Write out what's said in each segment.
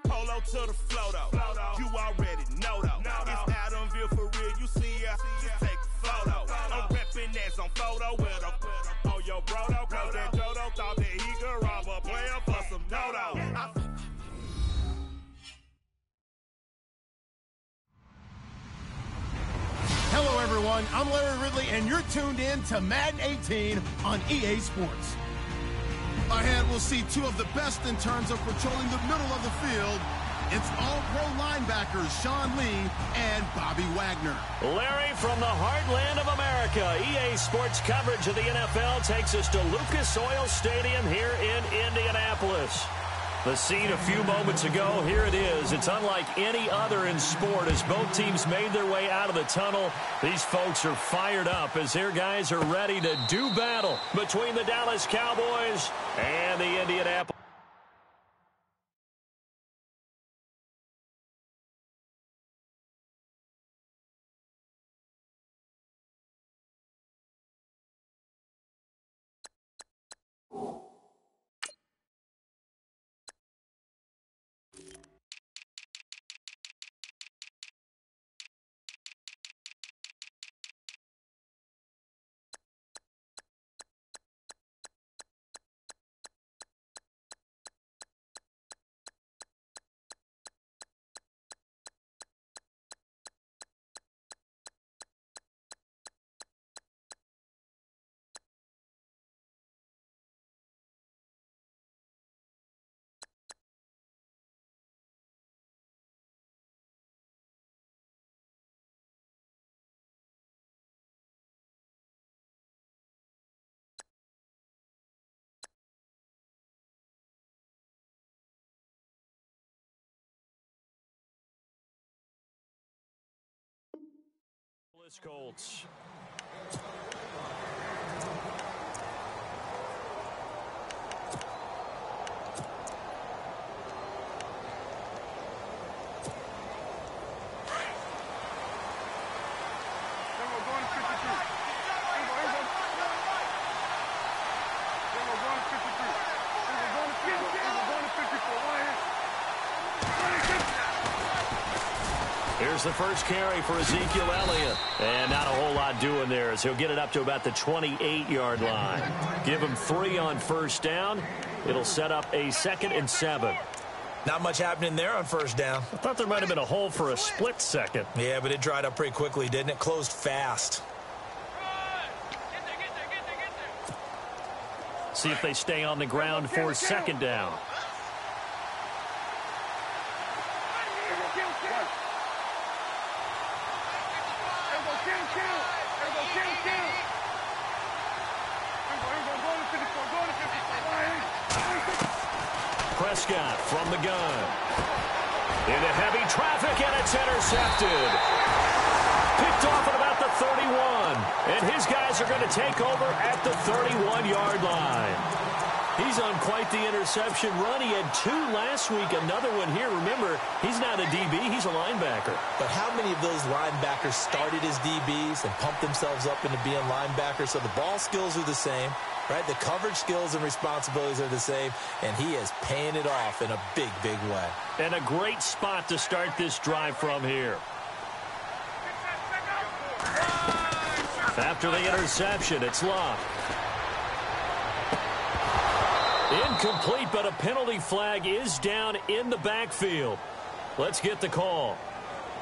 Polo to the flow though. You already know though. It's Adamville for real. You see ya, just take a photo. I'm reppin' that's on photo with a on your bro though. Cause that Jodo thought that he could rob a player for some dodo. Hello everyone, I'm Larry Ridley and you're tuned in to Madden 18 on EA Sports. Ahead, we'll see two of the best in terms of patrolling the middle of the field. It's all-pro linebackers Sean Lee and Bobby Wagner. Larry, from the heartland of America, EA Sports coverage of the NFL takes us to Lucas Oil Stadium here in Indianapolis. The scene a few moments ago, here it is. It's unlike any other in sport as both teams made their way out of the tunnel. These folks are fired up as their guys are ready to do battle between the Dallas Cowboys and the Indianapolis. Colts. Here's the first carry for Ezekiel Elliott. And not a whole lot doing there as he'll get it up to about the 28-yard line. Give him 3 on first down. It'll set up a 2nd and 7. Not much happening there on first down. I thought there might have been a hole for a split second. Yeah, but it dried up pretty quickly, didn't it? Closed fast. See if they stay on the ground for 2nd down. Prescott from the gun. Into heavy traffic, and it's intercepted. Picked off at about the 31. And his guys are going to take over at the 31-yard line. He's on quite the interception run. He had 2 last week, another one here. Remember, he's not a DB, he's a linebacker. But how many of those linebackers started as DBs and pumped themselves up into being linebackers? So the ball skills are the same, right? The coverage skills and responsibilities are the same, and he is paying it off in a big, big way. And a great spot to start this drive from here. After the interception, it's Love. Incomplete, but a penalty flag is down in the backfield. Let's get the call.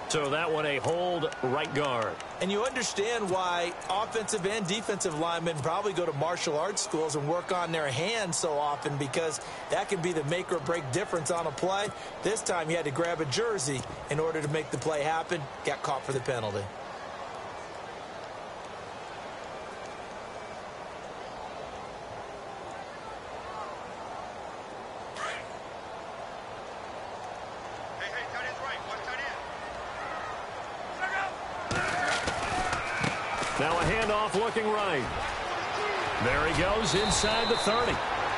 So that one a hold right guard. And you understand why offensive and defensive linemen probably go to martial arts schools and work on their hands so often, because that can be the make or break difference on a play. This time he had to grab a jersey in order to make the play happen. Got caught for the penalty. Now a handoff looking right. There he goes inside the 30.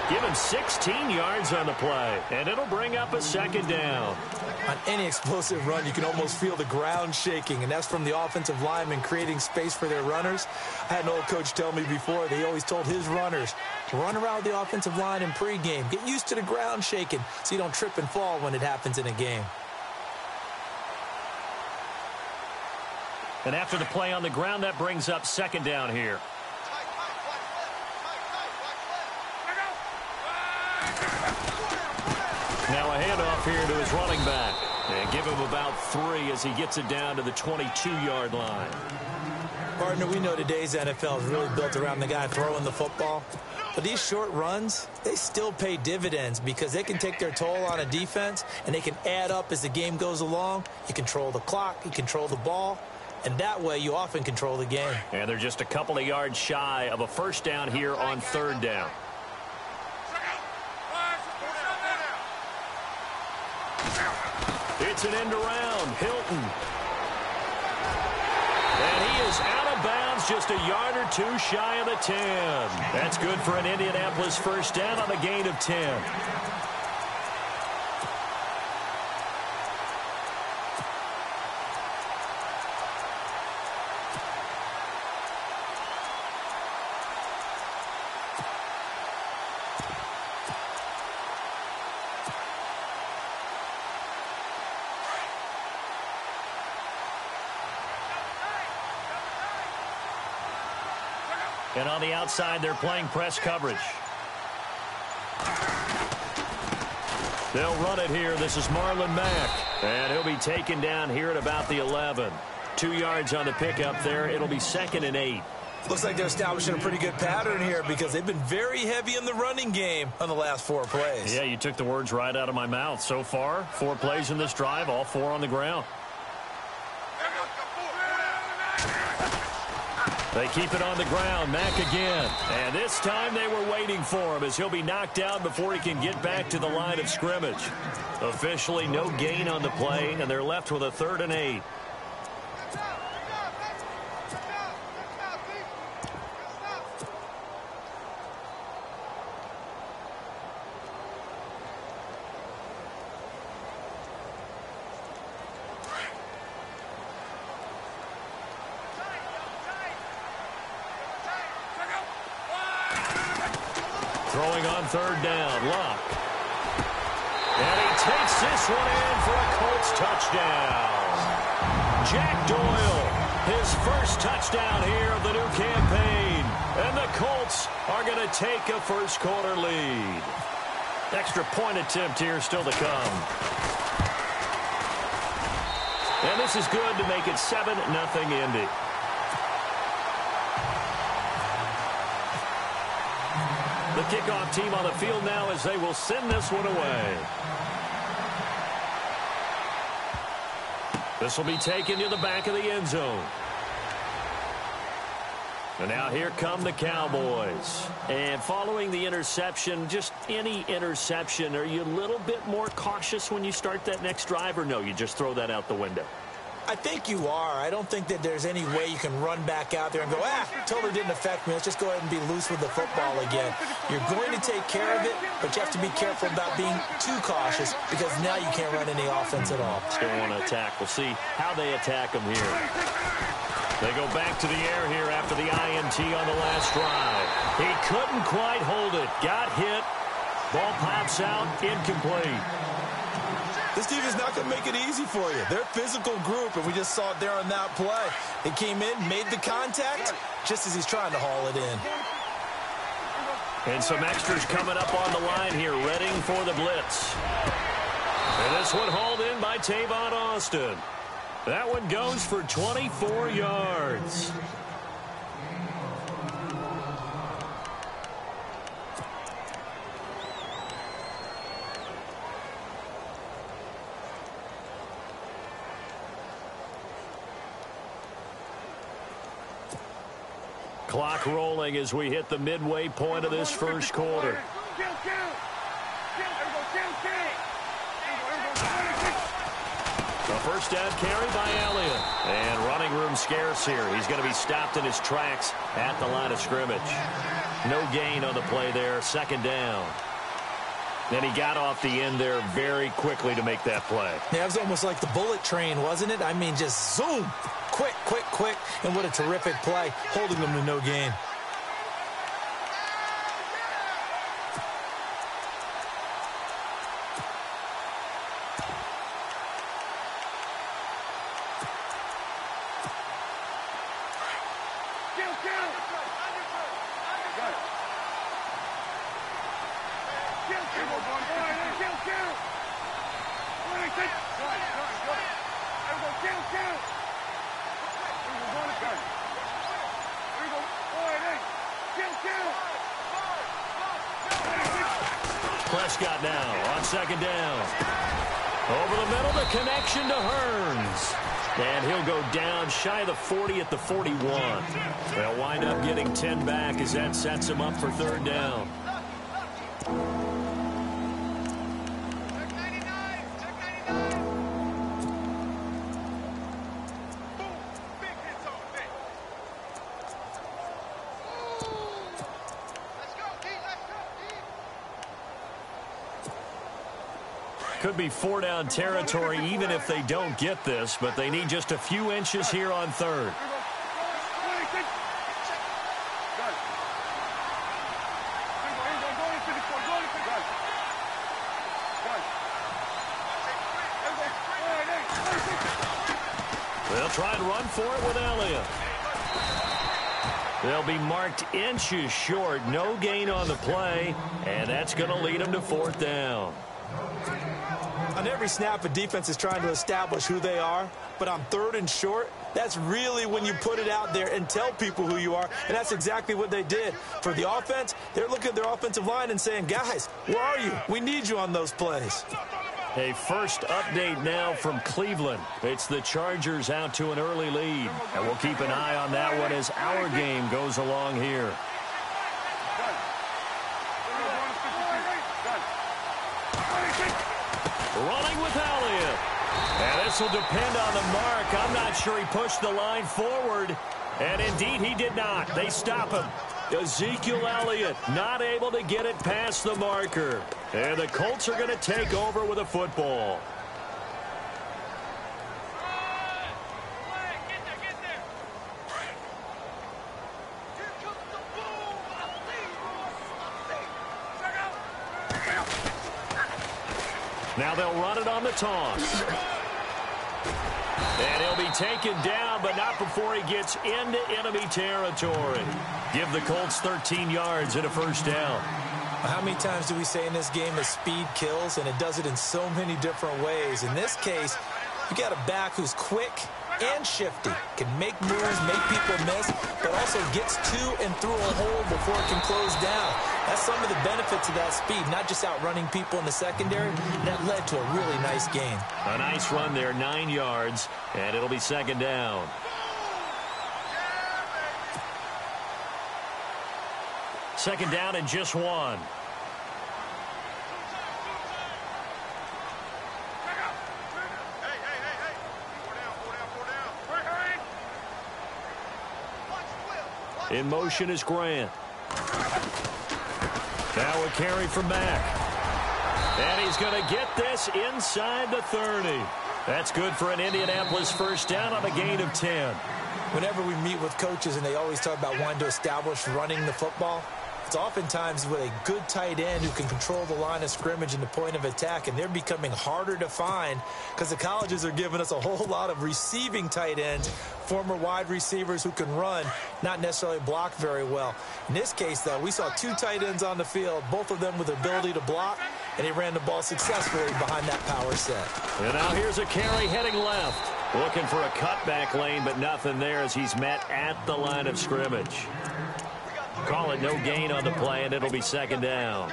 Give him 16 yards on the play, and it'll bring up a second down. On any explosive run, you can almost feel the ground shaking, and that's from the offensive linemen creating space for their runners. I had an old coach tell me before, they always told his runners to run around the offensive line in pregame. Get used to the ground shaking so you don't trip and fall when it happens in a game. And after the play on the ground, that brings up second down here. Now a handoff here to his running back. And give him about 3 as he gets it down to the 22-yard line. Partner, we know today's NFL is really built around the guy throwing the football. But these short runs, they still pay dividends because they can take their toll on a defense, and they can add up as the game goes along. You control the clock, you control the ball, and that way you often control the game. And they're just a couple of yards shy of a first down here on third down. It's an end around. Hilton. And he is out of bounds just a yard or 2 shy of the 10. That's good for an Indianapolis first down on a gain of 10. And on the outside, they're playing press coverage. They'll run it here. This is Marlon Mack. And he'll be taken down here at about the 11. 2 yards on the pickup there. It'll be 2nd and 8. Looks like they're establishing a pretty good pattern here because they've been very heavy in the running game on the last 4 plays. Yeah, you took the words right out of my mouth. So far, 4 plays in this drive, all 4 on the ground. They keep it on the ground. Mack again. And this time they were waiting for him as he'll be knocked down before he can get back to the line of scrimmage. Officially no gain on the play, and they're left with a 3rd and 8. Throwing on 3rd down, Luck. And he takes this one in for a Colts touchdown. Jack Doyle, his first touchdown here of the new campaign. And the Colts are going to take a first-quarter lead. Extra point attempt here still to come. And this is good to make it 7-0 Indy. The kickoff team on the field now as they will send this one away. This will be taken to the back of the end zone. And now here come the Cowboys. And following the interception, just any interception, are you a little bit more cautious when you start that next drive, or no, you just throw that out the window? I think you are. I don't think that there's any way you can run back out there and go, totally didn't affect me. Let's just go ahead and be loose with the football again. You're going to take care of it, but you have to be careful about being too cautious because now you can't run any offense at all. Still want to attack. We'll see how they attack them here. They go back to the air here after the INT on the last drive. He couldn't quite hold it. Got hit. Ball pops out. Incomplete. This team is not going to make it easy for you. They're a physical group, and we just saw it there on that play. He came in, made the contact, just as he's trying to haul it in. And some extras coming up on the line here, ready for the blitz. And this one hauled in by Tavon Austin. That one goes for 24 yards. Clock rolling as we hit the midway point of this first quarter. A first down carry by Elliott. And running room scarce here. He's going to be stopped in his tracks at the line of scrimmage. No gain on the play there. Second down. And he got off the end there very quickly to make that play. Yeah, it was almost like the bullet train, wasn't it? I mean, just zoom. Quick, quick, quick. And what a terrific play, holding them to no gain. Prescott now on second down. Over the middle, the connection to Hearns. And he'll go down shy of the 40 at the 41. They'll wind up getting 10 back as that sets him up for third down. Could be four-down territory even if they don't get this, but they need just a few inches here on third. They'll try and run for it with Elliott. They'll be marked inches short. No gain on the play, and that's going to lead them to fourth down. On every snap, a defense is trying to establish who they are, but on third and short, that's really when you put it out there and tell people who you are, and that's exactly what they did. For the offense, they're looking at their offensive line and saying, guys, where are you? We need you on those plays. A first update now from Cleveland. It's the Chargers out to an early lead, and we'll keep an eye on that one as our game goes along here. Running with Elliott. And this will depend on the mark. I'm not sure he pushed the line forward. And indeed, he did not. They stop him. Ezekiel Elliott not able to get it past the marker. And the Colts are going to take over with a football. Now they'll run it on the toss. And he'll be taken down, but not before he gets into enemy territory. Give the Colts 13 yards and a first down. How many times do we say in this game that speed kills, and it does it in so many different ways? In this case, you got a back who's quick and shifty, can make moves, make people miss, but also gets to and through a hole before it can close down. That's some of the benefits of that speed, not just outrunning people in the secondary. That led to a really nice gain. A nice run there, 9 yards, and it'll be second down. Second down and just one. In motion is Grant. Now a carry from Mack. And he's going to get this inside the 30. That's good for an Indianapolis first down on a gain of 10. Whenever we meet with coaches and they always talk about wanting to establish running the football, it's oftentimes with a good tight end who can control the line of scrimmage and the point of attack, and they're becoming harder to find because the colleges are giving us a whole lot of receiving tight ends, former wide receivers who can run, not necessarily block very well. In this case, though, we saw two tight ends on the field, both of them with the ability to block, and he ran the ball successfully behind that power set. And now here's a carry heading left. Looking for a cutback lane, but nothing there as he's met at the line of scrimmage. Call it no gain on the play, and it'll be second down.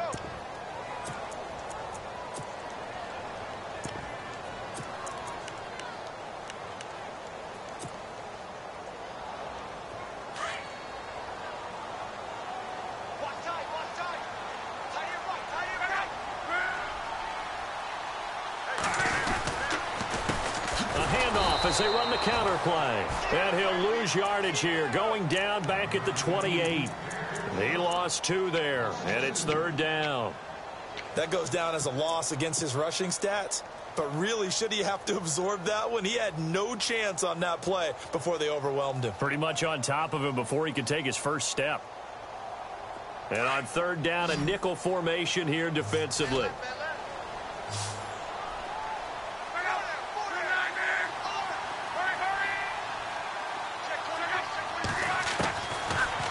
handoff as they run the counter play. And he'll lose yardage here, going down back at the 28. He lost 2 there, and it's 3rd down. That goes down as a loss against his rushing stats. But really, should he have to absorb that one? He had no chance on that play before they overwhelmed him. Pretty much on top of him before he could take his first step. And on 3rd down, a nickel formation here defensively.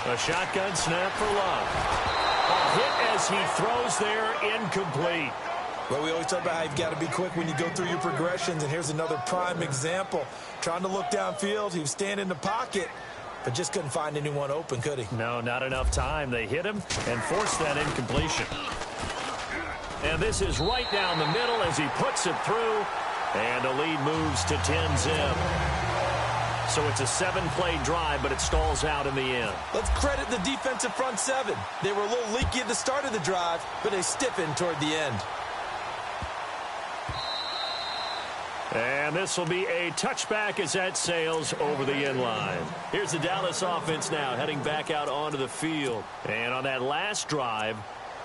A shotgun snap for Love. A hit as he throws there, incomplete. Well, we always talk about how you've got to be quick when you go through your progressions, and here's another prime example. Trying to look downfield, he was standing in the pocket, but just couldn't find anyone open, could he? No, not enough time. They hit him and forced that incompletion. And this is right down the middle as he puts it through, and the lead moves to 10-zip. So it's a 7-play drive, but it stalls out in the end. Let's credit the defensive front 7. They were a little leaky at the start of the drive, but they stiffened toward the end. And this will be a touchback as that sails over the end line. Here's the Dallas offense now heading back out onto the field. And on that last drive,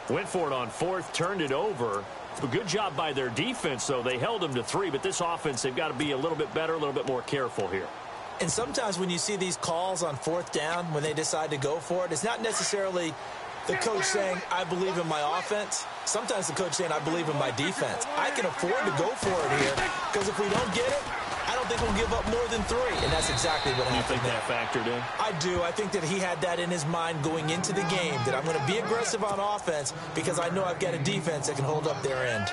went for it on 4th, turned it over. A good job by their defense, though. They held them to 3, but this offense, they've got to be a little bit better, a little bit more careful here. And sometimes when you see these calls on 4th down, when they decide to go for it, it's not necessarily the coach saying, I believe in my offense. Sometimes the coach saying, I believe in my defense. I can afford to go for it here, because if we don't get it, I don't think we'll give up more than 3. And that's exactly what happened. You think that factored in? I do. I think that he had that in his mind going into the game, that I'm going to be aggressive on offense because I know I've got a defense that can hold up their end.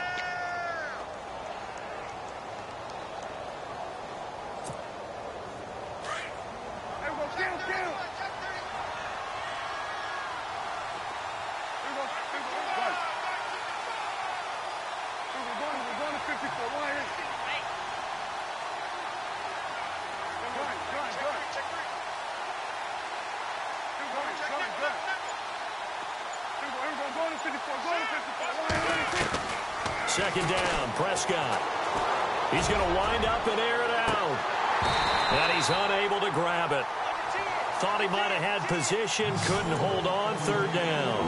Second down, Prescott. He's going to wind up and air it out. And he's unable to grab it. Thought he might have had position, couldn't hold on. 3rd down.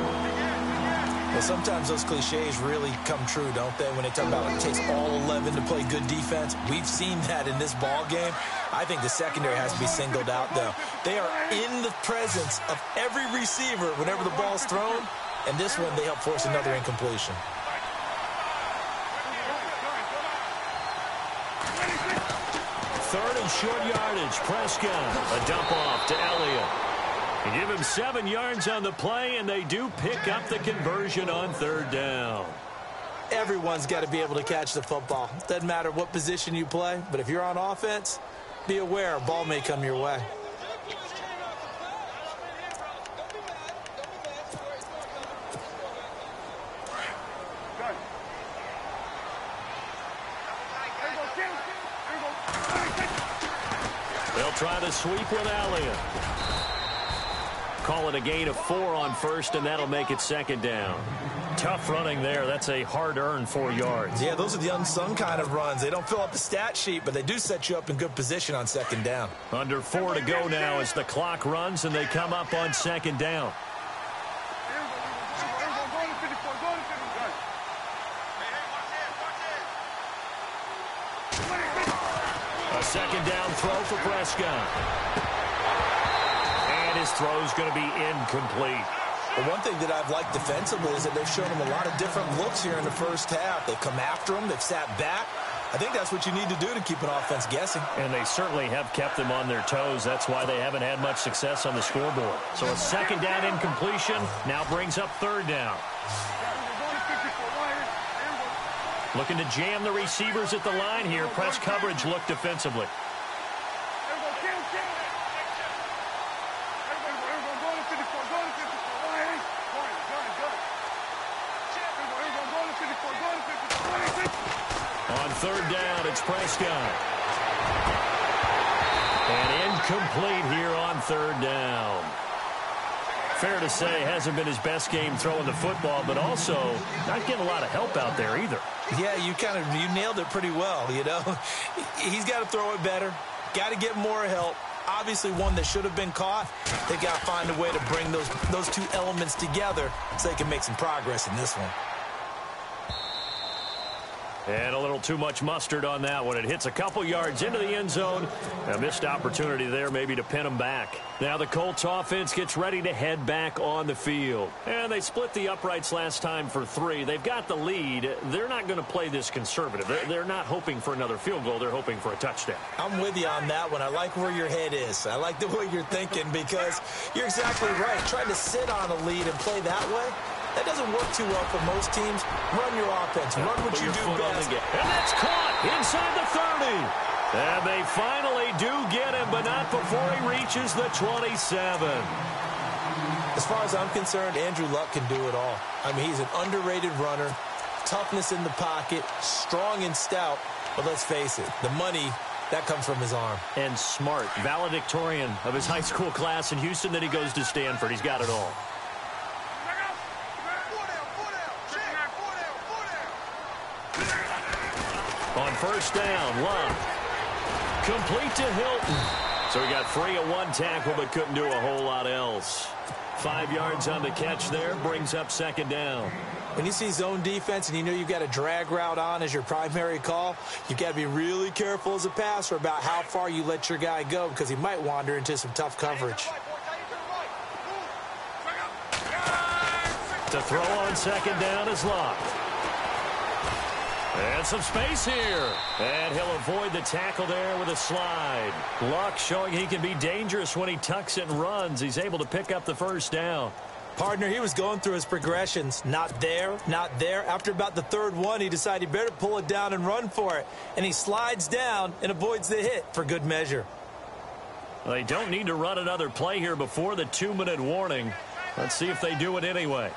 Well, sometimes those cliches really come true, don't they? When they talk about it takes all 11 to play good defense. We've seen that in this ball game. I think the secondary has to be singled out, though. They are in the presence of every receiver whenever the ball's thrown. And this one, they help force another incompletion. 3rd and short yardage. Prescott. A dump off to Elliott. They give him 7 yards on the play, and they do pick up the conversion on 3rd down. Everyone's got to be able to catch the football. Doesn't matter what position you play, but if you're on offense, be aware a ball may come your way. They'll try to sweep with Elliott. Call it a gain of 4 on 1st, and that'll make it 2nd down. Tough running there. That's a hard-earned 4 yards. Yeah, those are the unsung kind of runs. They don't fill up the stat sheet, but they do set you up in good position on 2nd down. Under 4 to go now as the clock runs, and they come up on 2nd down. A 2nd down throw for Prescott. And his throw's going to be incomplete. Well, one thing that I've liked defensively is that they've shown him a lot of different looks here in the first half. They've come after him. They've sat back. I think that's what you need to do to keep an offense guessing. And they certainly have kept them on their toes. That's why they haven't had much success on the scoreboard. So a 2nd down incompletion now brings up 3rd down. Looking to jam the receivers at the line here. Press coverage look defensively. On 3rd down, it's Prescott. And incomplete here on 3rd down. Fair to say, hasn't been his best game throwing the football, but also not getting a lot of help out there either. Yeah, you nailed it pretty well, you know. He's got to throw it better, got to get more help. Obviously one that should have been caught. They got to find a way to bring those two elements together so they can make some progress in this one. And a little too much mustard on that one. It hits a couple yards into the end zone. A missed opportunity there maybe to pin them back. Now the Colts offense gets ready to head back on the field. And they split the uprights last time for 3. They've got the lead. They're not going to play this conservative. They're not hoping for another field goal. They're hoping for a touchdown. I'm with you on that one. I like where your head is. I like the way you're thinking because you're exactly right. Trying to sit on a lead and play that way, that doesn't work too well for most teams. Run your offense. Run what you do best. And that's caught inside the 30. And they finally do get him, but not before he reaches the 27. As far as I'm concerned, Andrew Luck can do it all. I mean, he's an underrated runner. Toughness in the pocket. Strong and stout. But let's face it, the money, that comes from his arm. And smart. Valedictorian of his high school class in Houston. Then he goes to Stanford. He's got it all. On first down, Luck. Complete to Hilton. So he got free of one tackle but couldn't do a whole lot else. 5 yards on the catch there, brings up second down. When you see zone defense and you know you've got a drag route on as your primary call, you've got to be really careful as a passer about how far you let your guy go because he might wander into some tough coverage. To throw on second down is Luck. And some space here. And he'll avoid the tackle there with a slide. Luck showing he can be dangerous when he tucks it and runs. He's able to pick up the first down. Partner, he was going through his progressions. Not there, not there. After about the third one, he decided he better pull it down and run for it. And he slides down and avoids the hit for good measure. They don't need to run another play here before the 2-minute warning. Let's see if they do it anyway.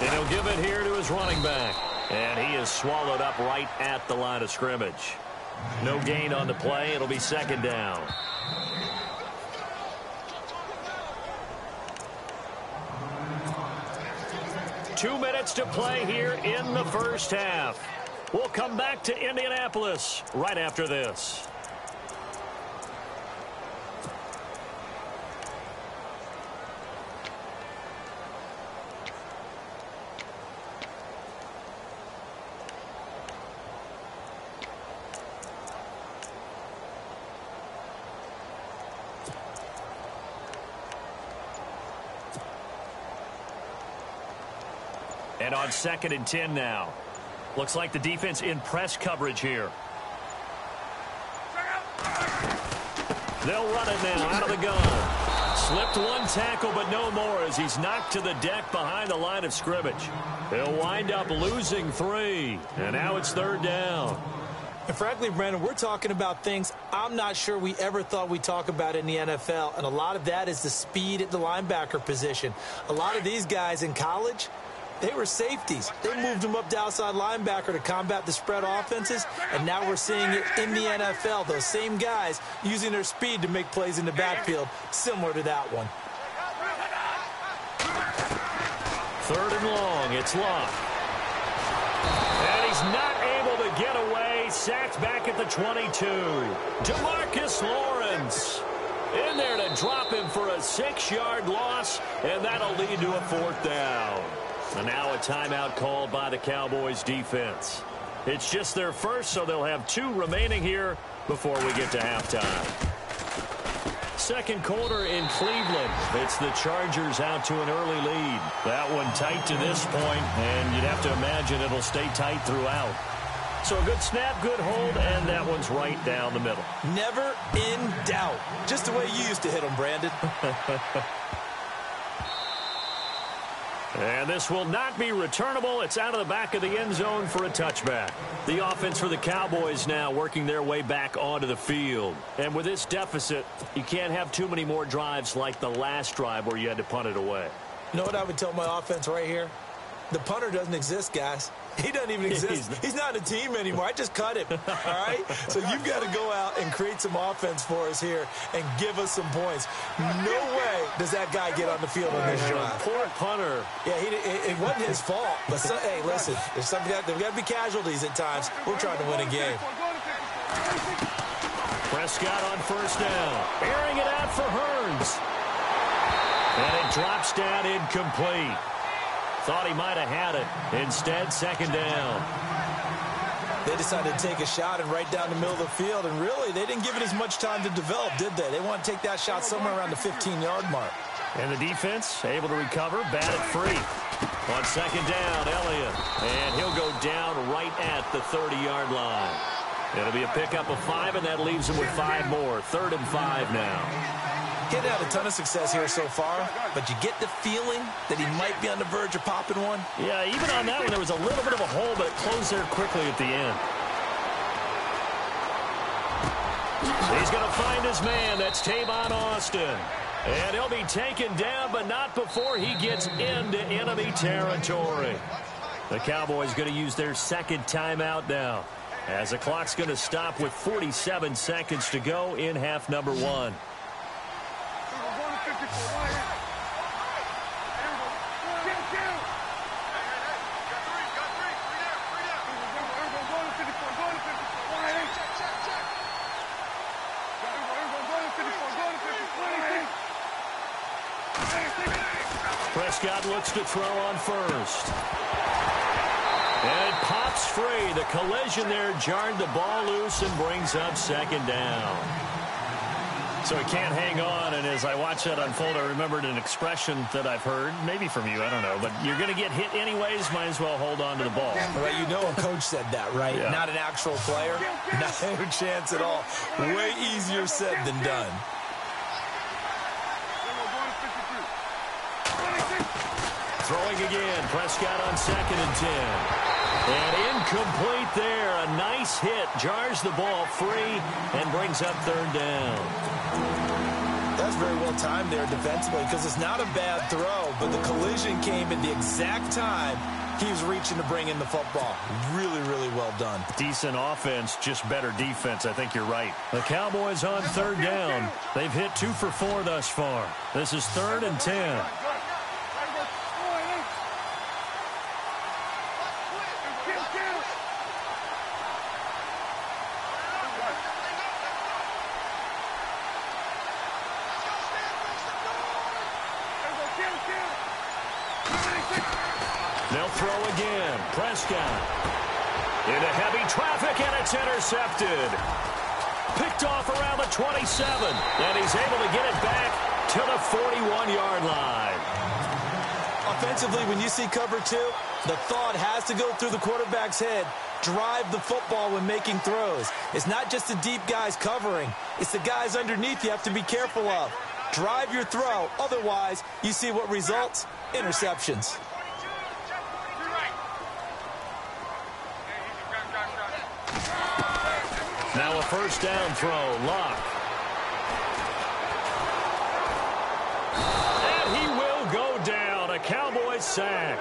And he'll give it here to his running back. And he is swallowed up right at the line of scrimmage. No gain on the play. It'll be second down. Two minutes to play here in the first half. We'll come back to Indianapolis right after this. And on 2nd and 10 now. Looks like the defense in press coverage here. They'll run it now out of the gun. Slipped one tackle, but no more as he's knocked to the deck behind the line of scrimmage. He'll wind up losing 3. And now it's third down. And frankly, Brandon, we're talking about things I'm not sure we ever thought we'd talk about in the NFL. And a lot of that is the speed at the linebacker position. A lot of these guys in college, they were safeties. They moved them up to outside linebacker to combat the spread offenses, and now we're seeing it in the NFL. Those same guys using their speed to make plays in the backfield, similar to that one. 3rd and long, it's Luck. And he's not able to get away. Sacked back at the 22. DeMarcus Lawrence in there to drop him for a 6-yard loss, and that'll lead to a 4th down. And now a timeout called by the Cowboys defense. It's just their first, so they'll have 2 remaining here before we get to halftime. Second quarter in Cleveland. It's the Chargers out to an early lead. That one tight to this point, and you'd have to imagine it'll stay tight throughout. So a good snap, good hold, and that one's right down the middle. Never in doubt. Just the way you used to hit them, Brandon. And this will not be returnable. It's out of the back of the end zone for a touchback. The offense for the Cowboys now working their way back onto the field. And with this deficit, you can't have too many more drives like the last drive where you had to punt it away. You know what I would tell my offense right here? The punter doesn't exist, guys. He doesn't even exist. He's not a team anymore. I just cut him, all right? So you've got to go out and create some offense for us here and give us some points. No way does that guy get on the field on this drive. Poor punter. Yeah, it wasn't his fault. But, hey, listen, there's got to be casualties at times. We're trying to win a game. Prescott on first down. Airing it out for Hearns. And it drops down incomplete. Thought he might have had it. Instead, second down. They decided to take a shot and right down the middle of the field, and really, they didn't give it as much time to develop, did they? They want to take that shot somewhere around the 15-yard mark. And the defense able to recover, bat it free. On second down, Elliott. And he'll go down right at the 30-yard line. It'll be a pickup of 5, and that leaves him with 5 more. 3rd and 5 now. He hadn't had a ton of success here so far, but you get the feeling that he might be on the verge of popping one. Yeah, even on that one, there was a little bit of a hole, but it closed there quickly at the end. He's going to find his man. That's Tavon Austin. And he'll be taken down, but not before he gets into enemy territory. The Cowboys going to use their second timeout now, as the clock's going to stop with 47 seconds to go in half number 1. Prescott looks to throw on first. And it pops free. The collision there jarred the ball loose and brings up second down. So he can't hang on, and as I watch that unfold, I remembered an expression that I've heard, maybe from you, I don't know, but you're going to get hit anyways, might as well hold on to the ball. Right, you know a coach said that, right? Yeah. Not an actual player. Not a chance at all. Way easier said than done. Throwing again, Prescott on 2nd and 10. And incomplete there. A nice hit. Jars the ball free and brings up 3rd down. That's very well timed there defensively, because it's not a bad throw, but the collision came at the exact time he was reaching to bring in the football. Really, really well done. Decent offense, just better defense. I think you're right. The Cowboys on 3rd down. They've hit 2 for 4 thus far. This is 3rd and 10. They'll throw again. Prescott into heavy traffic, and it's intercepted. Picked off around the 27, and he's able to get it back to the 41-yard line. Offensively, when you see cover 2, the thought has to go through the quarterback's head. Drive the football when making throws. It's not just the deep guys covering. It's the guys underneath you have to be careful of. Drive your throw. Otherwise, you see what results? Interceptions. Now a first down throw. Lock. And he will go down. A Cowboys sack.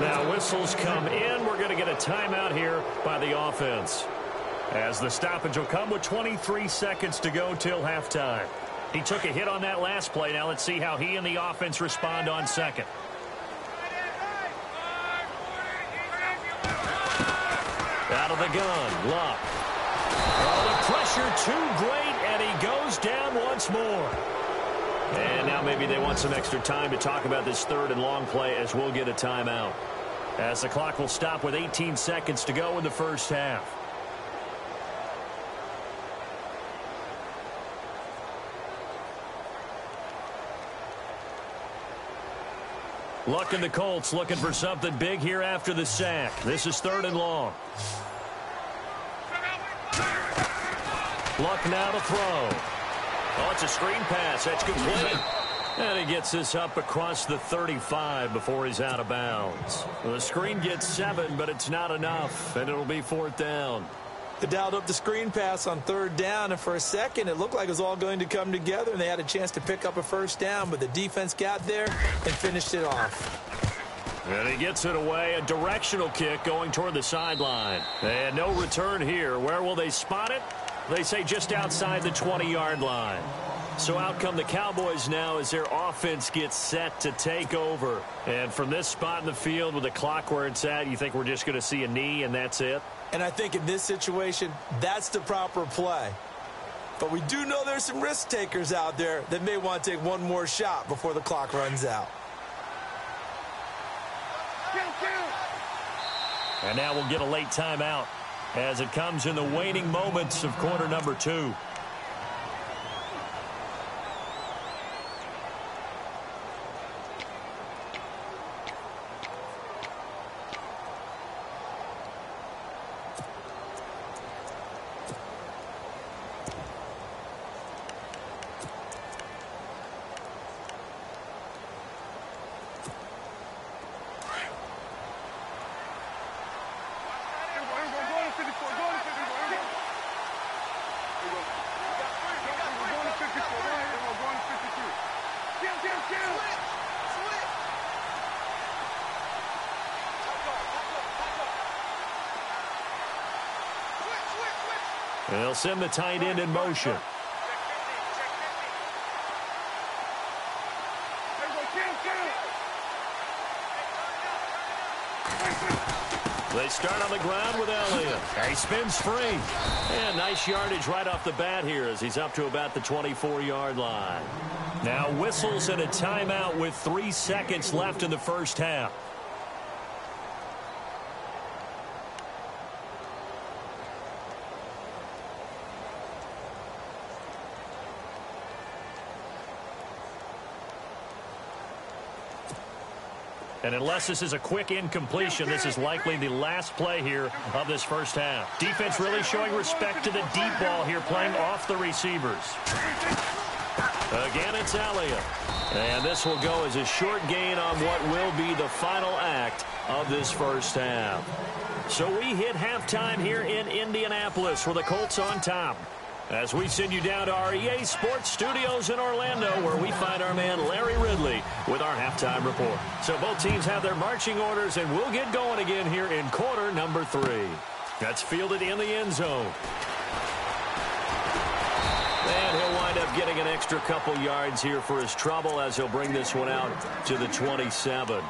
Now whistles come in. We're going to get a timeout here by the offense, as the stoppage will come with 23 seconds to go till halftime. He took a hit on that last play. Now let's see how he and the offense respond on second. Out of the gun. Luck. Oh, the pressure too great, and he goes down once more. And now maybe they want some extra time to talk about this 3rd and long play, as we'll get a timeout, as the clock will stop with 18 seconds to go in the first half. Luck and the Colts looking for something big here after the sack. This is 3rd and long. Luck now to throw. Oh, it's a screen pass. That's complete. And he gets this up across the 35 before he's out of bounds. The screen gets 7, but it's not enough, and it'll be 4th down. They dialed up the screen pass on 3rd down, and for a second it looked like it was all going to come together, and they had a chance to pick up a first down, but the defense got there and finished it off. And he gets it away, a directional kick going toward the sideline. And no return here. Where will they spot it? They say just outside the 20-yard line. So out come the Cowboys now as their offense gets set to take over. And from this spot in the field with the clock where it's at, you think we're just going to see a knee and that's it? And I think in this situation, that's the proper play. But we do know there's some risk takers out there that may want to take one more shot before the clock runs out. And now we'll get a late timeout as it comes in the waning moments of quarter number 2. They'll send the tight end in motion. They start on the ground with Elliott. He spins free. And nice yardage right off the bat here as he's up to about the 24-yard line. Now whistles and a timeout with 3 seconds left in the first half. And unless this is a quick incompletion, this is likely the last play here of this first half. Defense really showing respect to the deep ball here, playing off the receivers. Again, it's Elliott. And this will go as a short gain on what will be the final act of this first half. So we hit halftime here in Indianapolis with the Colts on top. As we send you down to our EA Sports Studios in Orlando, where we find our man Larry Ridley with our halftime report. So both teams have their marching orders, and we'll get going again here in quarter number 3. That's fielded in the end zone. And he'll wind up getting an extra couple yards here for his trouble as he'll bring this one out to the 27.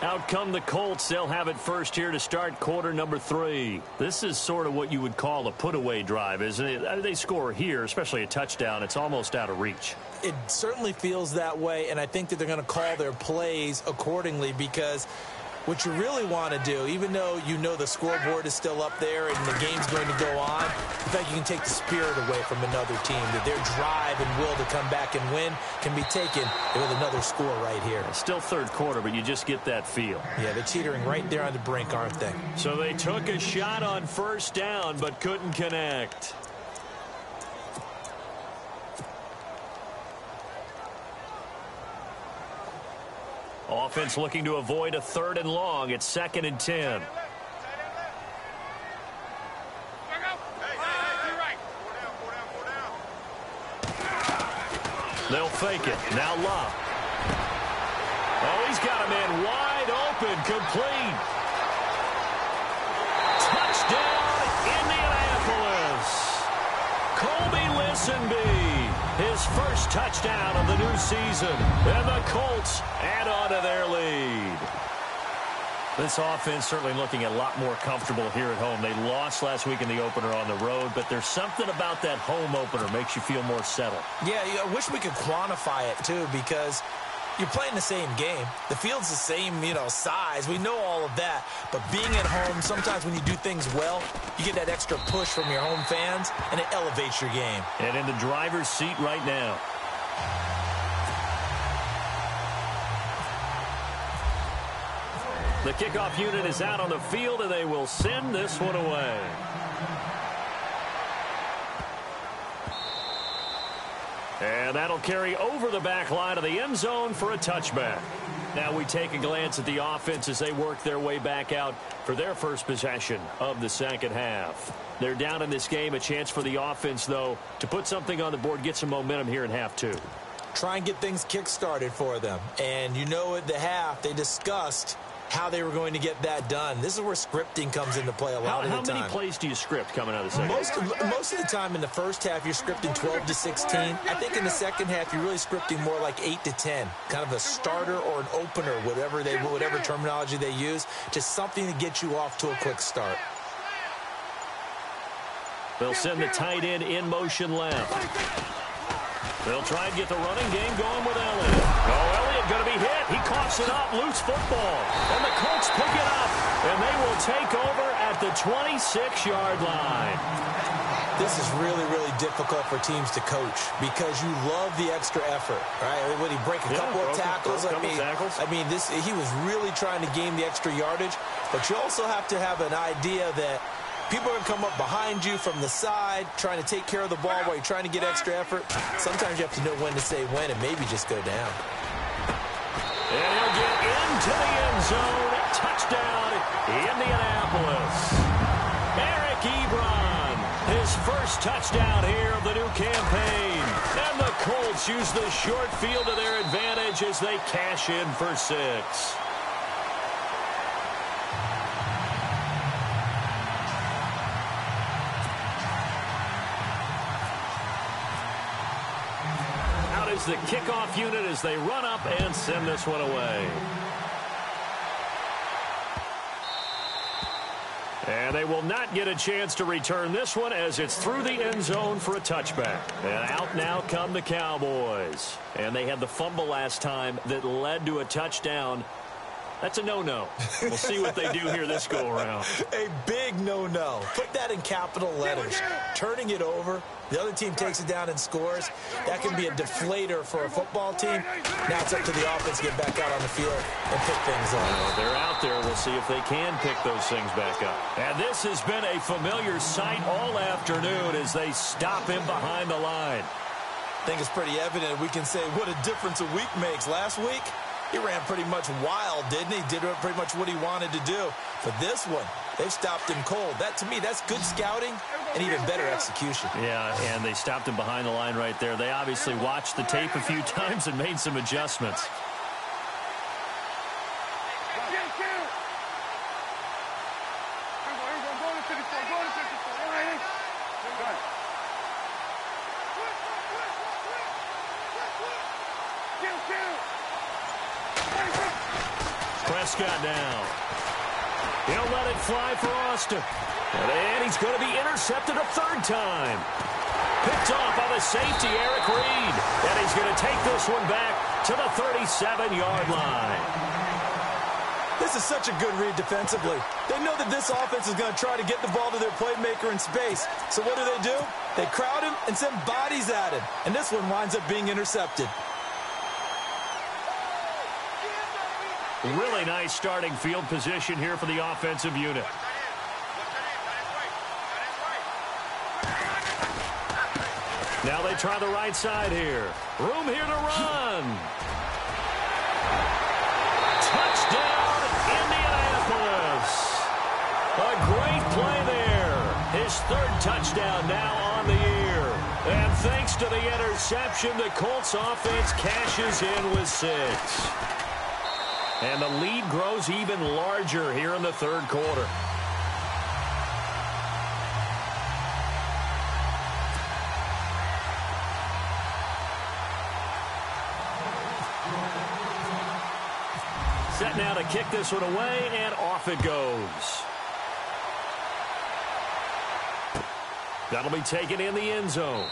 Out come the Colts. They'll have it first here to start quarter number 3. This is sort of what you would call a put-away drive, isn't it? They score here, especially a touchdown. It's almost out of reach. It certainly feels that way, and I think that they're going to call their plays accordingly because what you really want to do, even though you know the scoreboard is still up there and the game's going to go on, in fact, you can take the spirit away from another team, that their drive and will to come back and win can be taken with another score right here. It's still third quarter, but you just get that feel. Yeah, they're teetering right there on the brink, aren't they? So they took a shot on first down, but couldn't connect. Offense looking to avoid a 3rd and long. It's 2nd and 10. They'll fake it. Now Love. Oh, he's got a man wide open. Complete. Touchdown, Indianapolis. Colby Listenbee. His first touchdown of the new season. And the Colts add on to their lead. This offense certainly looking a lot more comfortable here at home. They lost last week in the opener on the road, but there's something about that home opener makes you feel more settled. Yeah, I wish we could quantify it, too, because you're playing the same game. The field's the same, size. We know all of that. But being at home, sometimes when you do things well, you get that extra push from your home fans, and it elevates your game. And in the driver's seat right now. The kickoff unit is out on the field, and they will send this one away. And that'll carry over the back line of the end zone for a touchback. Now we take a glance at the offense as they work their way back out for their first possession of the second half. They're down in this game. A chance for the offense, though, to put something on the board, get some momentum here in half 2. Try and get things kick-started for them. And at the half, they discussed how they were going to get that done. This is where scripting comes into play a lot of the time. How many plays do you script coming out of the second? Most of the time in the first half, you're scripting 12 to 16. I think in the second half, you're really scripting more like 8 to 10. Kind of a starter or an opener, whatever terminology they use. Just something to get you off to a quick start. They'll send the tight end in motion left. They'll try and get the running game going with Elliott. Oh, Elliott going to be hit. He coughs it up. Loose football. And the Colts pick it up. And they will take over at the 26-yard line. This is really, really difficult for teams to coach because you love the extra effort, right? Would he break a couple of tackles? I mean, he was really trying to gain the extra yardage. But you also have to have an idea that people are going to come up behind you from the side, trying to take care of the ball while you're trying to get extra effort. Sometimes you have to know when to say when and maybe just go down. And he'll get into the end zone. Touchdown, Indianapolis. Eric Ebron, his first touchdown here of the new campaign. And the Colts use the short field to their advantage as they cash in for 6. The kickoff unit as they run up and send this one away. And they will not get a chance to return this one as it's through the end zone for a touchback. And out now come the Cowboys. And they had the fumble last time that led to a touchdown. That's a no-no. We'll see what they do here this go-around. A big no-no. Put that in capital letters. Turning it over. The other team takes it down and scores. That can be a deflator for a football team. Now it's up to the offense to get back out on the field and pick things up. They're out there. We'll see if they can pick those things back up. And this has been a familiar sight all afternoon as they stop him behind the line. I think it's pretty evident. We can say what a difference a week makes. Last week, he ran pretty much wild, didn't he? Did pretty much what he wanted to do. But this one, they've stopped him cold. That, to me, that's good scouting and even better execution. Yeah, and they stopped him behind the line right there. They obviously watched the tape a few times and made some adjustments. Prescott now. He'll let it fly for Austin. And he's going to be intercepted a third time. Picked off by the safety, Eric Reed. And he's going to take this one back to the 37-yard line. This is such a good read defensively. They know that this offense is going to try to get the ball to their playmaker in space. So what do? They crowd him and send bodies at him. And this one winds up being intercepted. Really nice starting field position here for the offensive unit. Now they try the right side here. Room here to run. Touchdown, Indianapolis. A great play there. His third touchdown now on the year. And thanks to the interception, the Colts offense cashes in with 6. And the lead grows even larger here in the third quarter. Set now to kick this one away, and off it goes. That'll be taken in the end zone.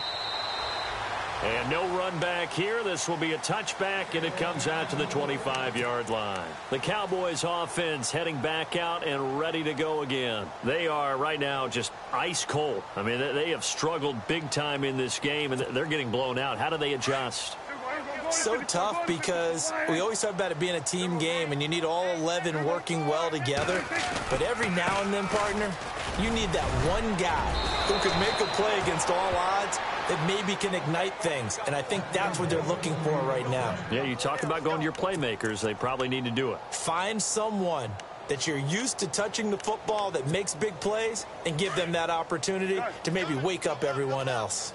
And no run back here. This will be a touchback, and it comes out to the 25-yard line. The Cowboys offense heading back out and ready to go again. They are right now just ice cold. I mean, they have struggled big time in this game, and they're getting blown out. How do they adjust? So tough because we always talk about it being a team game, and you need all 11 working well together. But every now and then, partner, you need that one guy who can make a play against all odds that maybe can ignite things. And I think that's what they're looking for right now. Yeah, you talk about going to your playmakers. They probably need to do it. Find someone that you're used to touching the football that makes big plays and give them that opportunity to maybe wake up everyone else.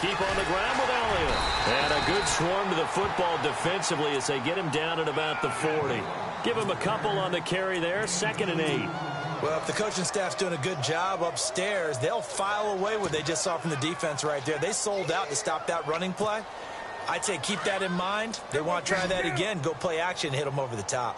keep on the ground with Elliott. And a good swarm to the football defensively as they get him down at about the 40. Give him a couple on the carry there, 2nd and 8. Well, if the coaching staff's doing a good job upstairs, they'll file away what they just saw from the defense right there. They sold out to stop that running play. I'd say keep that in mind. They want to try that again. Go play action, hit them over the top.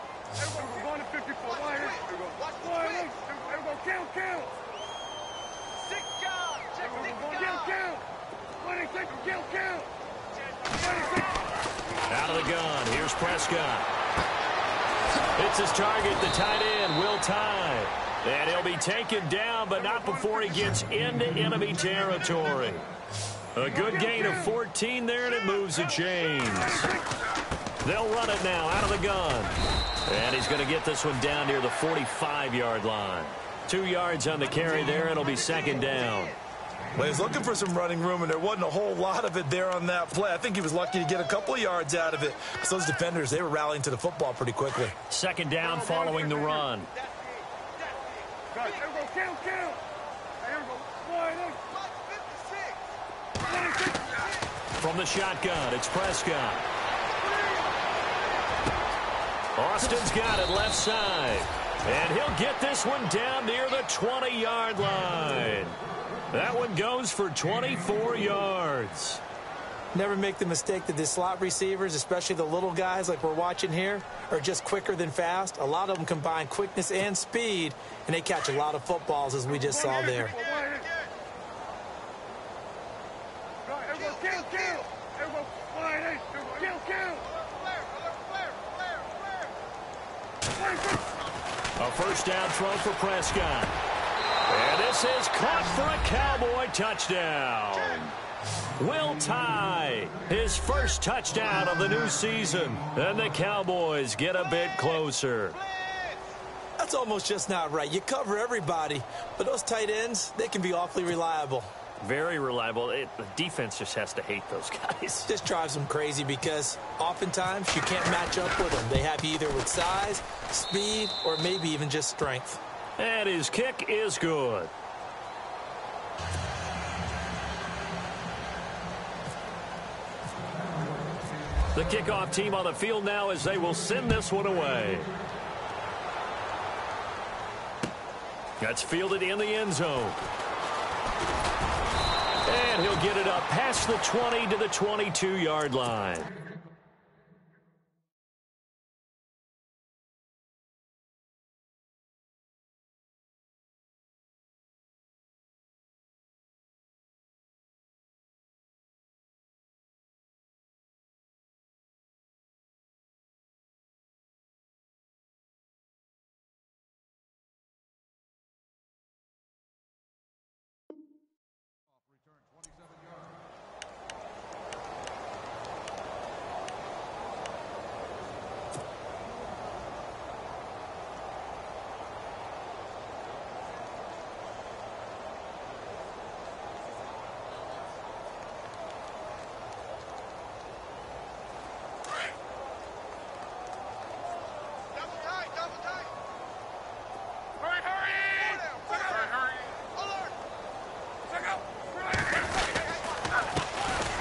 Out of the gun. Here's Prescott. It's his target, the tight end, Will Tye. And he'll be taken down, but not before he gets into enemy territory. A good gain of 14 there, and it moves the chains. They'll run it now out of the gun. And he's going to get this one down near the 45-yard line. 2 yards on the carry there, and it'll be 2nd down. Well, he was looking for some running room, and there wasn't a whole lot of it there on that play. I think he was lucky to get a couple of yards out of it. So those defenders, they were rallying to the football pretty quickly. 2nd down following the run. From the shotgun, it's Prescott. Austin's got it left side. And he'll get this one down near the 20-yard line. That one goes for 24 yards. Never make the mistake that the slot receivers, especially the little guys like we're watching here, are just quicker than fast. A lot of them combine quickness and speed, and they catch a lot of footballs, as we just saw there. A first down throw for Prescott. And this is caught for a Cowboy touchdown. Will Tye, his first touchdown of the new season. And the Cowboys get a bit closer. That's almost just not right. You cover everybody, but those tight ends, they can be awfully reliable. Very reliable. The defense just has to hate those guys. This drives them crazy because oftentimes you can't match up with them. They have you either with size, speed, or maybe even just strength. And his kick is good. The kickoff team on the field now as they will send this one away. That's fielded in the end zone. And he'll get it up past the 20 to the 22-yard line.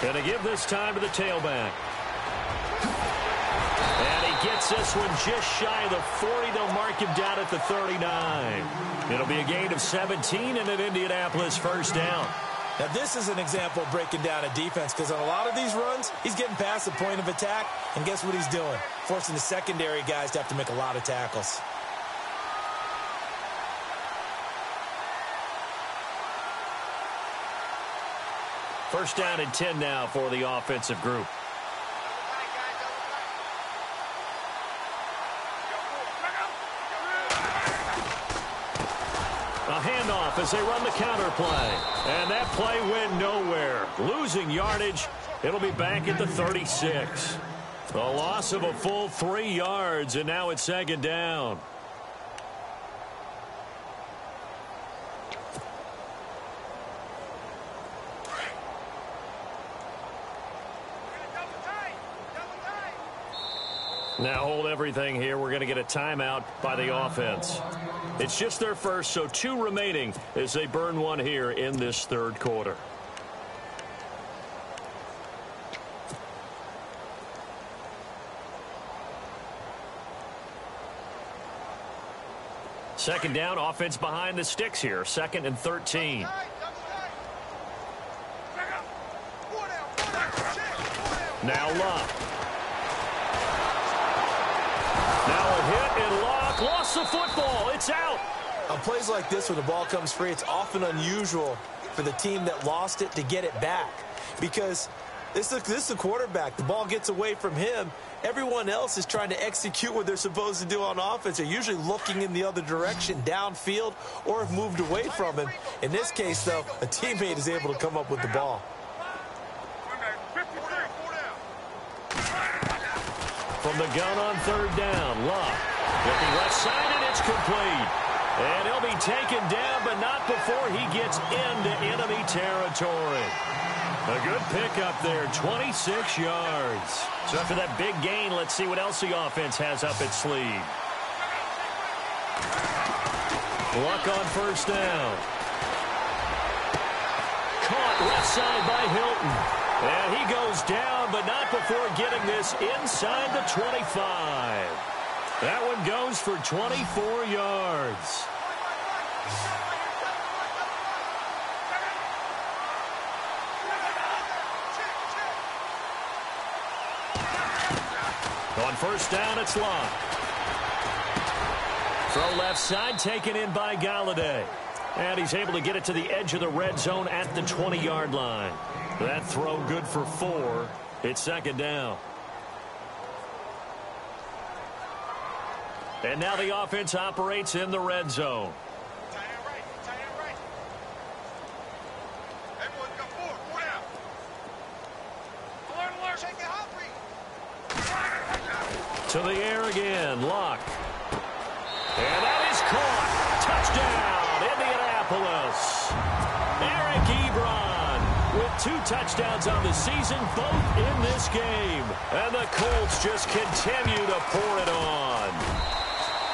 And to give this time to the tailback. And he gets this one just shy of the 40. They'll mark him down at the 39. It'll be a gain of 17 and an Indianapolis first down. Now, this is an example of breaking down a defense because on a lot of these runs, he's getting past the point of attack, and guess what he's doing? Forcing the secondary guys to have to make a lot of tackles. First down and 10 now for the offensive group. A handoff as they run the counter play. And that play went nowhere. Losing yardage. It'll be back at the 36. A loss of a full 3 yards, and now it's second down. Now hold everything here. We're going to get a timeout by the offense. It's just their first, so 2 remaining as they burn one here in this third quarter. Second down, offense behind the sticks here. 2nd and 13. Now Luck. Now a hit, and Luck lost the football. It's out. On plays like this, when the ball comes free, it's often unusual for the team that lost it to get it back. Because this is the quarterback. The ball gets away from him. Everyone else is trying to execute what they're supposed to do on offense. They're usually looking in the other direction, downfield, or have moved away from him. In this case, though, a teammate is able to come up with the ball. From the gun on 3rd down, Luck looking left side, and it's complete. And he'll be taken down, but not before he gets into enemy territory. A good pickup there, 26 yards. So after that big gain, let's see what else the offense has up its sleeve. Luck on 1st down. Caught left side by Hilton. And he goes down, but not before getting this inside the 25. That one goes for 24 yards. On 1st down, it's Luck. Throw left side, taken in by Galladay. And he's able to get it to the edge of the red zone at the 20-yard line. That throw good for 4. It's 2nd down. And now the offense operates in the red zone. To the air again, Luck. And that is caught. Touchdown, Indianapolis. Eric Ebron with 2 touchdowns on the season, both in this game. And the Colts just continue to pour it on.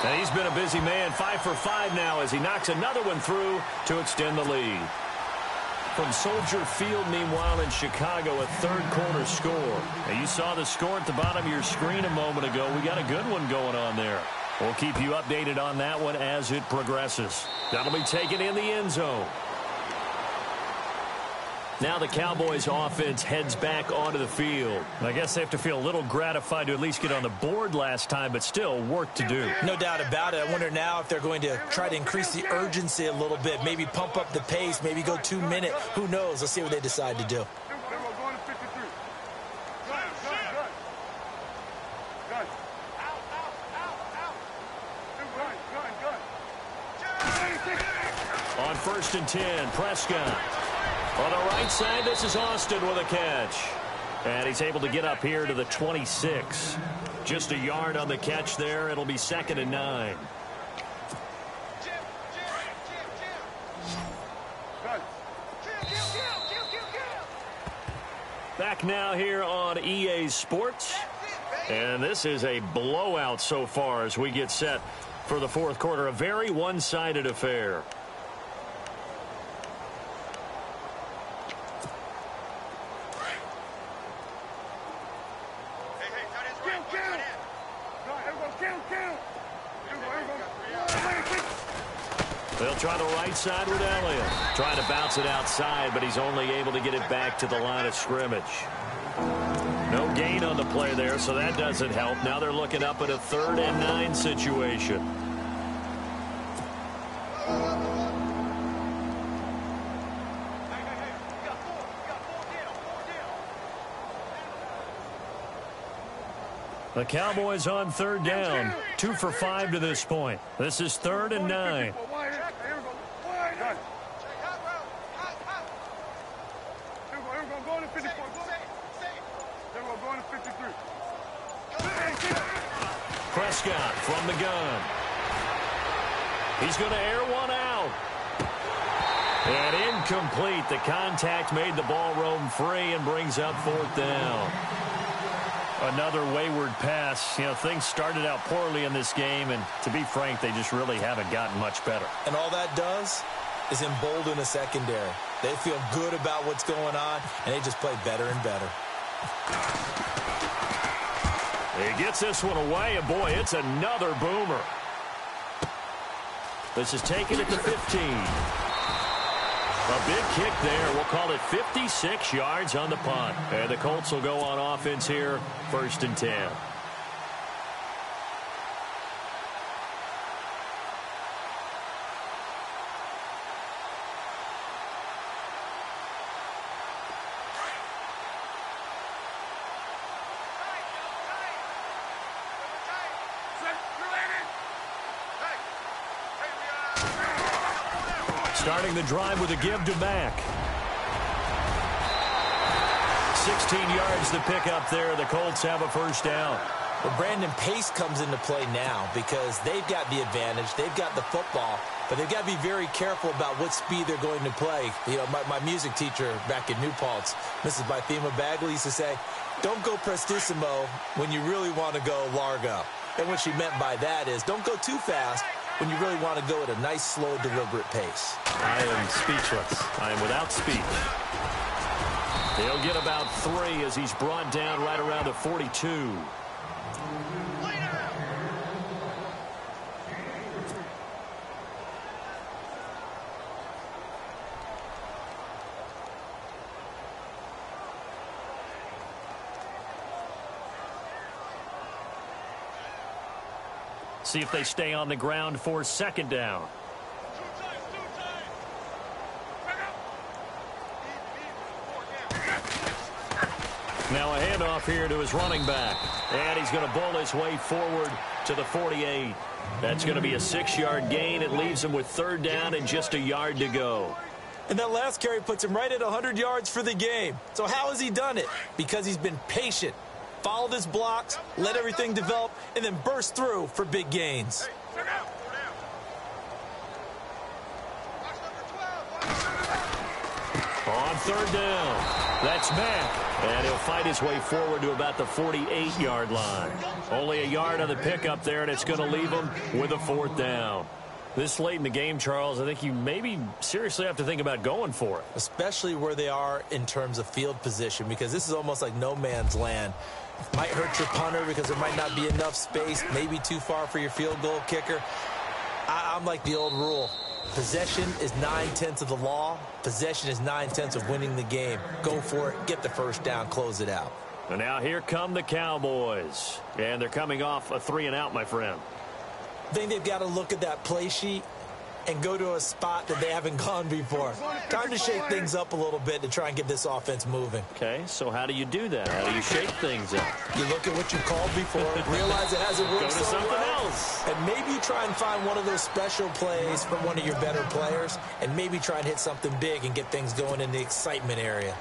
And he's been a busy man, 5 for 5 now as he knocks another one through to extend the lead. From Soldier Field, meanwhile, in Chicago, a 3rd quarter score. Now, you saw the score at the bottom of your screen a moment ago. We got a good one going on there. We'll keep you updated on that one as it progresses. That'll be taken in the end zone. Now the Cowboys offense heads back onto the field. I guess they have to feel a little gratified to at least get on the board last time, but still work to do. No doubt about it. I wonder now if they're going to try to increase the urgency a little bit, maybe pump up the pace, maybe go 2-minute. Who knows? Let's see what they decide to do. On 1st and 10, Prescott. On the right side, this is Austin with a catch. And he's able to get up here to the 26. Just a yard on the catch there. It'll be 2nd and 9. Back now here on EA Sports. And this is a blowout so far as we get set for the 4th quarter. A very one-sided affair. They'll try the right side with Elliott. Trying to bounce it outside, but he's only able to get it back to the line of scrimmage. No gain on the play there, so that doesn't help. Now they're looking up at a 3rd and 9 situation. The Cowboys on 3rd down. 2 for 5 to this point. This is 3rd and 9. Prescott from the gun. He's going to air one out. And incomplete. The contact made the ball roam free and brings up 4th down. Another wayward pass. You know, things started out poorly in this game, and to be frank, they just really haven't gotten much better. And all that does is embolden the secondary. They feel good about what's going on, and they just play better and better. He gets this one away, and boy, it's another boomer. This is taken at the 15. A big kick there. We'll call it 56 yards on the punt. And the Colts will go on offense here, 1st and 10. Starting the drive with a give to Mack. 16 yards to pick up there. The Colts have a 1st down. Well, Brandon, pace comes into play now because they've got the advantage. They've got the football, but they've got to be very careful about what speed they're going to play. You know, my music teacher back in New Paltz, Mrs. Bythema Bagley, used to say, don't go prestissimo when you really want to go largo. And what she meant by that is don't go too fast when you really want to go at a nice, slow, deliberate pace. I am speechless. I am without speech. He'll get about 3 as he's brought down right around the 42. See if they stay on the ground for 2nd down. Now a handoff here to his running back. And he's going to bowl his way forward to the 48. That's going to be a 6-yard gain. It leaves him with 3rd down and just a yard to go. And that last carry puts him right at 100 yards for the game. So how has he done it? Because he's been patient. Followed his blocks, let everything develop, and then burst through for big gains. On 3rd down, that's Mack. And he'll fight his way forward to about the 48-yard line. Only a yard on the pickup there, and it's going to leave him with a 4th down. This late in the game, Charles, I think you maybe seriously have to think about going for it. Especially where they are in terms of field position, because this is almost like no man's land. Might hurt your punter because there might not be enough space, maybe too far for your field goal kicker. I'm like the old rule. Possession is 9/10 of the law. Possession is 9/10 of winning the game. Go for it, get the 1st down, close it out. And now here come the Cowboys. And they're coming off a 3-and-out, my friend. I think they've got to look at that play sheet and go to a spot that they haven't gone before. Time to shake things up a little bit to try and get this offense moving. Okay, so how do you do that? How do you shake things up? You look at what you called before, realize it hasn't worked so something well, else. And maybe you try and find one of those special plays from one of your better players, and maybe try and hit something big and get things going in the excitement area.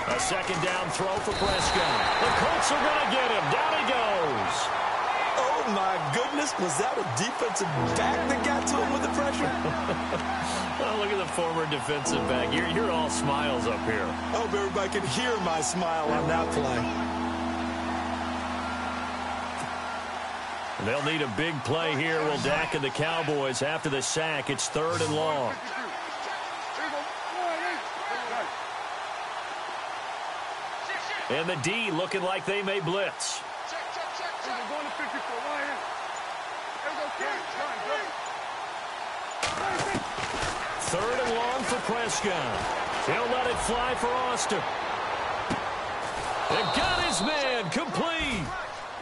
A 2nd down throw for Prescott. The Colts are going to get him. Down he goes. Oh, my goodness. Was that a defensive back that got to him with the pressure? Oh, look at the former defensive back. You're all smiles up here. I hope everybody can hear my smile on that play. They'll need a big play here. Will Dak and the Cowboys after the sack. It's 3rd and long. And the D looking like they may blitz. Third and long for Prescott. He'll let it fly for Austin. They've got his man complete.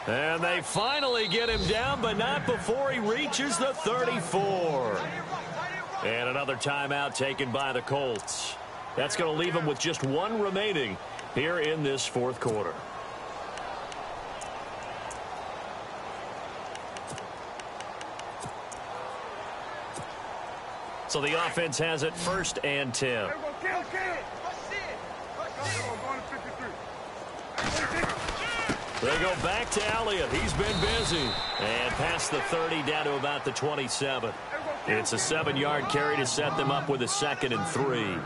And they finally get him down, but not before he reaches the 34. And another timeout taken by the Colts. That's going to leave them with just 1 remaining here in this 4th quarter. So the offense has it 1st and 10. They go back to Elliott. He's been busy. And past the 30 down to about the 27. It's a 7-yard carry to set them up with a 2nd and 3.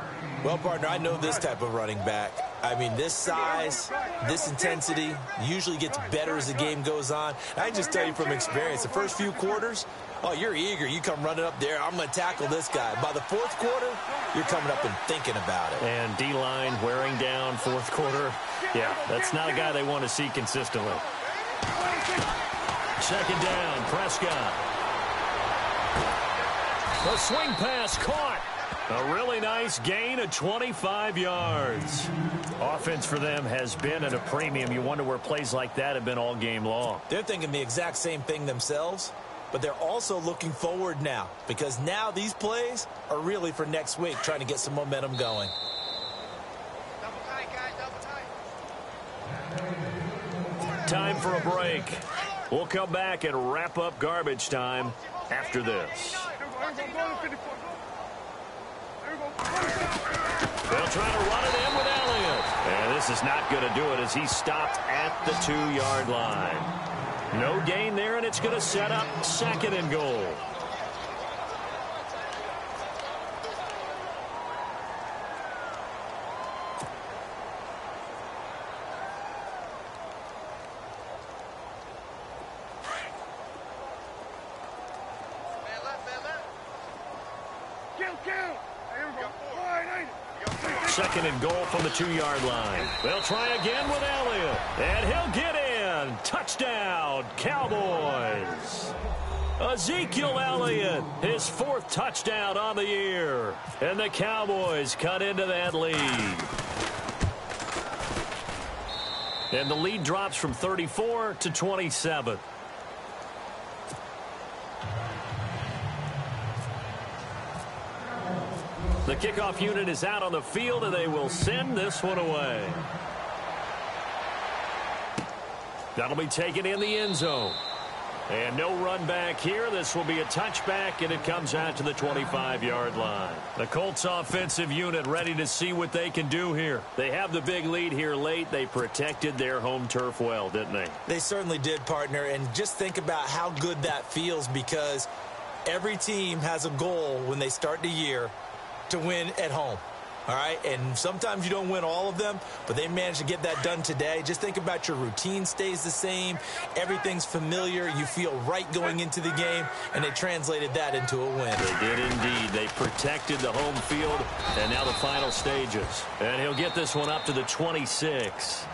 Well, partner, I know this type of running back. I mean, this size, this intensity usually gets better as the game goes on. I just tell you from experience, the first few quarters, oh, you're eager. You come running up there. I'm going to tackle this guy. By the 4th quarter, you're coming up and thinking about it. And D-line wearing down 4th quarter. Yeah, that's not a guy they want to see consistently. 2nd down, Prescott. The swing pass caught. A really nice gain of 25 yards. Offense for them has been at a premium. You wonder where plays like that have been all game long. They're thinking the exact same thing themselves, but they're also looking forward now because now these plays are really for next week, trying to get some momentum going. Double tight, guys, double tight. Time for a break. We'll come back and wrap up garbage time after this. They'll try to run it in with Elliott. And this is not going to do it as he stopped at the 2-yard line. No gain there, and it's going to set up 2nd and goal. Second and goal from the 2-yard line. They'll try again with Elliott. And he'll get in. Touchdown, Cowboys. Ezekiel Elliott, his 4th touchdown on the year. And the Cowboys cut into that lead. And the lead drops from 34 to 27. The kickoff unit is out on the field, and they will send this one away. That'll be taken in the end zone. And no run back here. This will be a touchback, and it comes out to the 25-yard line. The Colts offensive unit ready to see what they can do here. They have the big lead here late. They protected their home turf well, didn't they? They certainly did, partner. And just think about how good that feels because every team has a goal when they start the year to win at home. All right, and sometimes you don't win all of them, but they managed to get that done today. Just think about your routine stays the same. Everything's familiar. You feel right going into the game, and they translated that into a win. They did indeed. They protected the home field, and now the final stages. And he'll get this one up to the 26.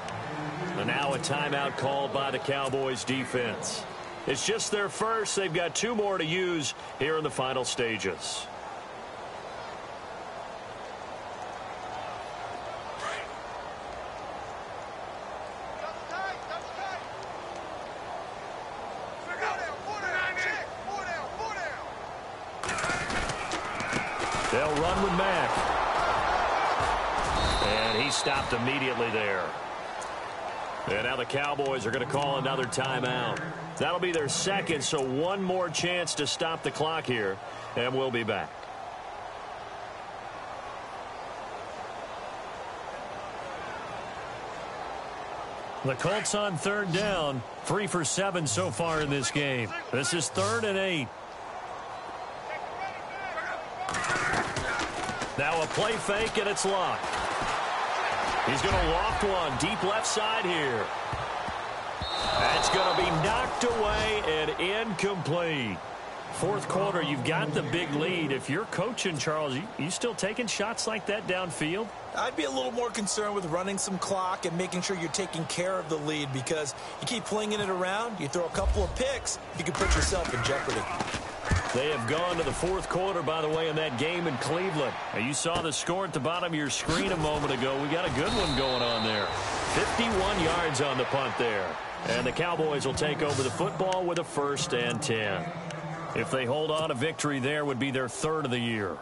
And now a timeout called by the Cowboys defense. It's just their first. They've got 2 more to use here in the final stages. They'll run with Mack. And he stopped immediately there. And now the Cowboys are going to call another timeout. That'll be their 2nd, so 1 more chance to stop the clock here. And we'll be back. The Colts on 3rd down. 3 for 7 so far in this game. This is 3rd and 8. Now a play fake, and it's locked. He's going to loft one deep left side here. That's going to be knocked away and incomplete. 4th quarter, you've got the big lead. If you're coaching, Charles, you still taking shots like that downfield? I'd be a little more concerned with running some clock and making sure you're taking care of the lead because you keep flinging it around, you throw a couple of picks, you can put yourself in jeopardy. They have gone to the 4th quarter, by the way, in that game in Cleveland. Now, you saw the score at the bottom of your screen a moment ago. We got a good one going on there. 51 yards on the punt there. And the Cowboys will take over the football with a 1st and 10. If they hold on, a victory there would be their 3rd of the year.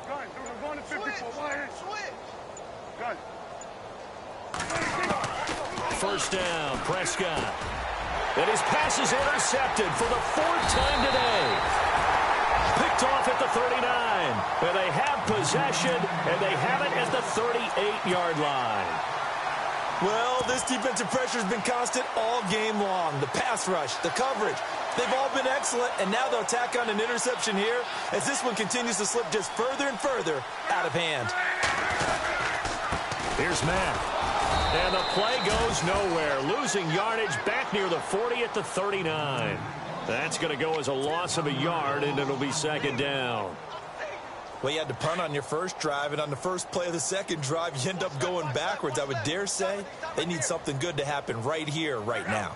We're going to 54. Switch. Gun. First down, Prescott. And his pass is intercepted for the 4th time today. Picked off at the 39. And they have possession, and they have it at the 38-yard line. Well, this defensive pressure has been constant all game long. The pass rush, the coverage, they've all been excellent, and now they'll tack on an interception here as this one continues to slip just further and further out of hand. Here's Matt. And the play goes nowhere. Losing yardage back near the 40 at the 39. That's going to go as a loss of a yard, and it'll be 2nd down. Well, you had to punt on your first drive, and on the first play of the second drive, you end up going backwards. I would dare say they need something good to happen right here, right now.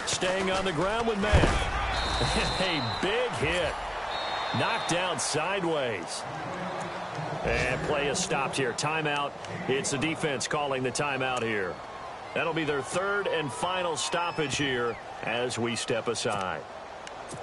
Staying on the ground with Matt. A big hit. Knocked down sideways. And play is stopped here. Timeout. It's the defense calling the timeout here. That'll be their 3rd and final stoppage here as we step aside.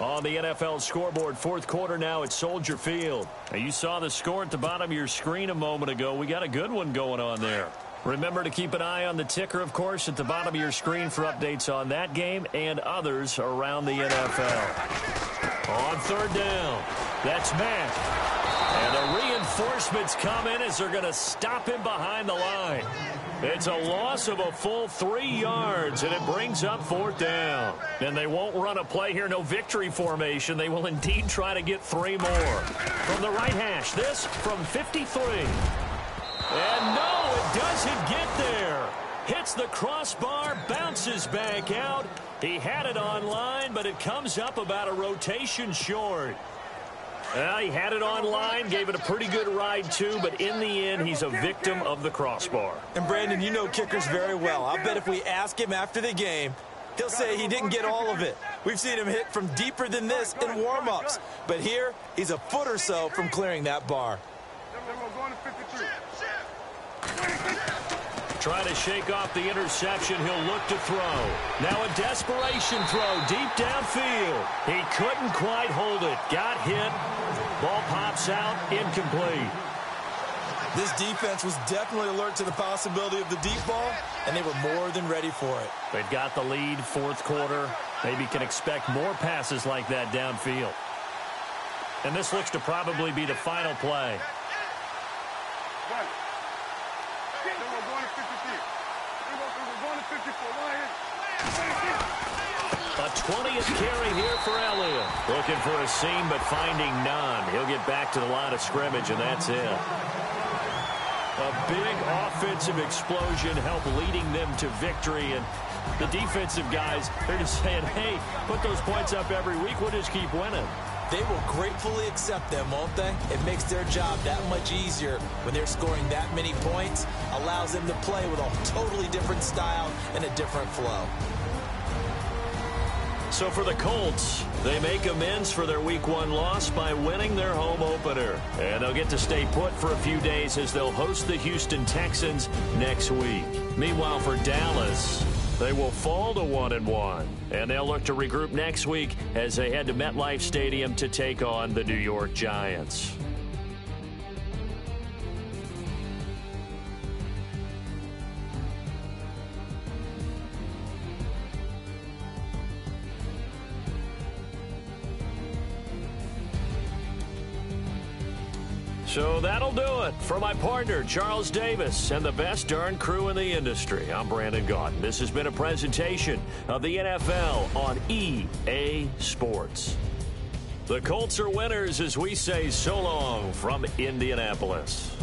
On the NFL scoreboard, 4th quarter now at Soldier Field. Now, you saw the score at the bottom of your screen a moment ago. We got a good one going on there. Remember to keep an eye on the ticker, of course, at the bottom of your screen for updates on that game and others around the NFL. On 3rd down, that's Matt. And the reinforcements come in as they're going to stop him behind the line. It's a loss of a full 3 yards, and it brings up 4th down. And they won't run a play here, no victory formation. They will indeed try to get 3 more. From the right hash, this from 53. And no, it doesn't get there. Hits the crossbar, bounces back out. He had it online, but it comes up about a rotation short. Well, he had it online, gave it a pretty good ride, too, but in the end, he's a victim of the crossbar. And, Brandon, you know kickers very well. I bet if we ask him after the game, he'll say he didn't get all of it. We've seen him hit from deeper than this in warm-ups. But here, he's a foot or so from clearing that bar. Trying to shake off the interception. He'll look to throw. Now a desperation throw deep downfield. He couldn't quite hold it. Got hit. Ball pops out. Incomplete. This defense was definitely alert to the possibility of the deep ball, and they were more than ready for it. They've got the lead, 4th quarter. Maybe can expect more passes like that downfield. And this looks to probably be the final play. A 20th carry here for Elliott. Looking for a seam, but finding none. He'll get back to the line of scrimmage, and that's it. A big offensive explosion helped leading them to victory, and the defensive guys, they're just saying, hey, put those points up every week. We'll just keep winning. They will gratefully accept them, won't they? It makes their job that much easier when they're scoring that many points. Allows them to play with a totally different style and a different flow. So for the Colts, they make amends for their Week 1 loss by winning their home opener. And they'll get to stay put for a few days as they'll host the Houston Texans next week. Meanwhile, for Dallas, they will fall to 1-1. And they'll look to regroup next week as they head to MetLife Stadium to take on the New York Giants. So that'll do it. For my partner, Charles Davis, and the best darn crew in the industry, I'm Brandon Gaudin. This has been a presentation of the NFL on EA Sports. The Colts are winners as we say so long from Indianapolis.